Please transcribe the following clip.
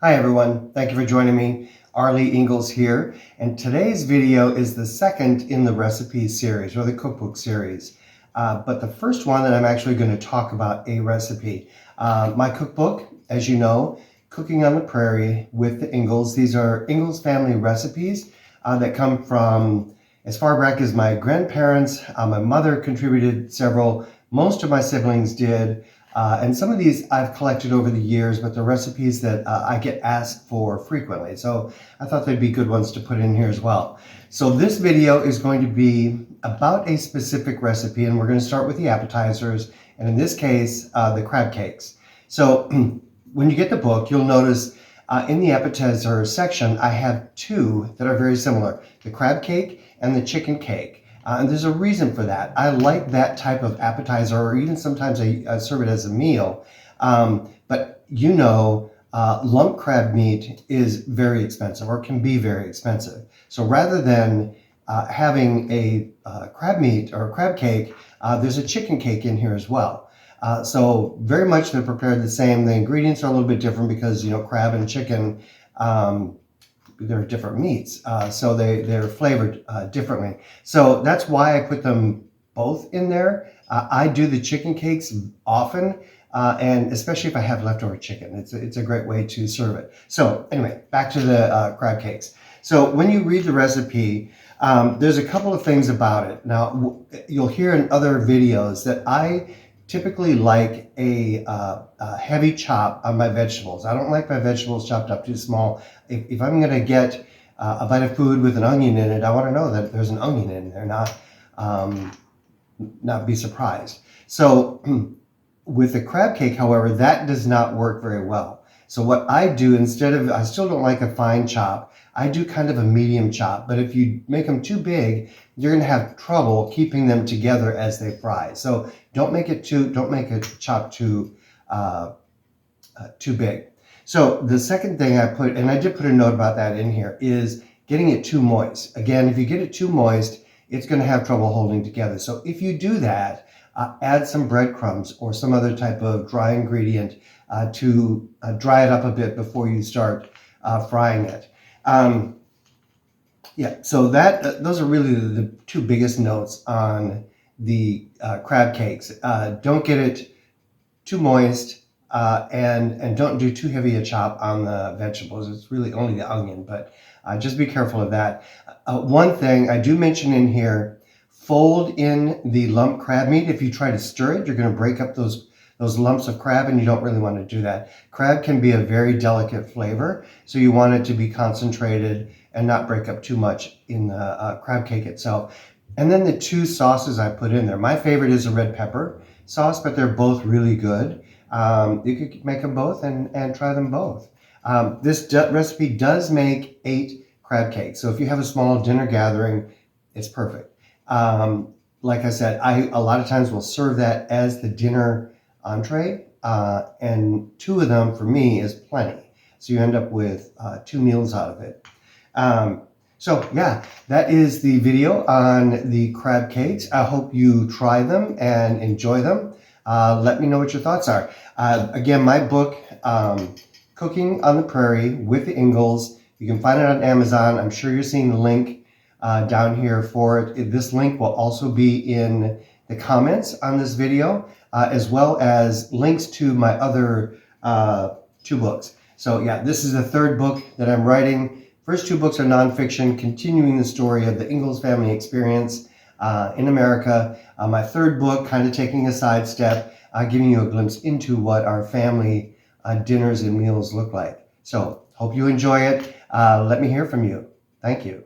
Hi everyone, thank you for joining me. Arlie Ingalls here, and today's video is the second in the recipe series, or the cookbook series. But the first one that I'm actually going to talk about a recipe. My cookbook, as you know, Cooking on the Prairie with the Ingalls. These are Ingalls family recipes that come from as far back as my grandparents. My mother contributed several, most of my siblings did. And some of these I've collected over the years, but the recipes that I get asked for frequently. So I thought they'd be good ones to put in here as well. So this video is going to be about a specific recipe, and we're going to start with the appetizers, and in this case, the crab cakes. So when you get the book, you'll notice in the appetizer section, I have two that are very similar, the crab cake and the chicken cake. And there's a reason for that. I like that type of appetizer, or even sometimes I serve it as a meal. But you know, lump crab meat is very expensive, or can be very expensive. So rather than having a crab meat or a crab cake, there's a chicken cake in here as well. So very much they're prepared the same. The ingredients are a little bit different because, you know, crab and chicken, they're different meats, so they're flavored differently. So that's why I put them both in there. I do the chicken cakes often, and especially if I have leftover chicken. It's a great way to serve it. So anyway, back to the crab cakes. So when you read the recipe, there's a couple of things about it. Now, you'll hear in other videos that I typically like a heavy chop on my vegetables. I don't like my vegetables chopped up too small. If I'm going to get a bite of food with an onion in it, I want to know that there's an onion in there, not be surprised. So with the crab cake, however, that does not work very well. So what I do, instead of, I still don't like a fine chop, I do kind of a medium chop. But if you make them too big, you're going to have trouble keeping them together as they fry. So don't make a chop too big. So the second thing I put, and I did put a note about that in here, is getting it too moist. Again, if you get it too moist, it's going to have trouble holding together. So if you do that, add some breadcrumbs or some other type of dry ingredient to dry it up a bit before you start frying it. Yeah, so those are really the two biggest notes on the crab cakes. Don't get it too moist, and don't do too heavy a chop on the vegetables. It's really only the onion, but just be careful of that. One thing I do mention in here, fold in the lump crab meat. If you try to stir it, you're going to break up those lumps of crab, and you don't really want to do that. Crab can be a very delicate flavor, so you want it to be concentrated and not break up too much in the crab cake itself. And then the two sauces I put in there. My favorite is a red pepper sauce, but they're both really good. You could make them both and try them both. This recipe does make 8 crab cakes. So if you have a small dinner gathering, it's perfect. Like I said, I a lot of times will serve that as the dinner entree, and 2 of them for me is plenty. So you end up with 2 meals out of it. So yeah, that is the video on the crab cakes. I hope you try them and enjoy them. Let me know what your thoughts are. Again, my book, Cooking on the Prairie with the Ingalls, you can find it on Amazon. I'm sure you're seeing the link down here for it. This link will also be in the comments on this video, as well as links to my other 2 books. So yeah, this is the 3rd book that I'm writing. First 2 books are nonfiction, continuing the story of the Ingalls family experience in America. My 3rd book, kind of taking a sidestep, giving you a glimpse into what our family dinners and meals look like. So hope you enjoy it. Let me hear from you. Thank you.